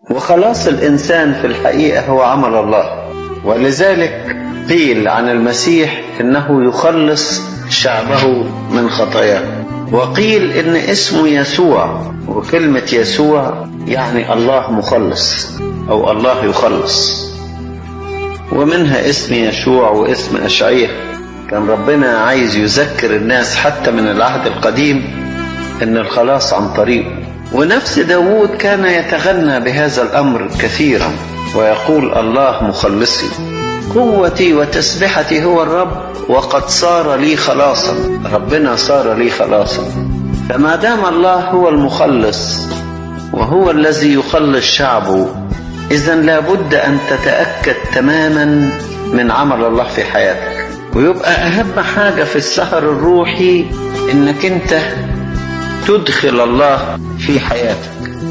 وخلاص الإنسان في الحقيقة هو عمل الله. ولذلك قيل عن المسيح إنه يخلص شعبه من خطاياه، وقيل إن اسمه يسوع، وكلمة يسوع يعني الله مخلص أو الله يخلص، ومنها اسم يشوع واسم أشعياء. كان ربنا عايز يذكر الناس حتى من العهد القديم إن الخلاص عن طريقه. ونفس داود كان يتغنى بهذا الأمر كثيرا ويقول: الله مخلصي، قوتي وتسبحتي هو الرب، وقد صار لي خلاصا. ربنا صار لي خلاصا. فما دام الله هو المخلص وهو الذي يخلص شعبه، إذن لابد أن تتأكد تماما من عمل الله في حياتك. ويبقى أهم حاجة في السهر الروحي إنك أنت تدخل الله في حياتك.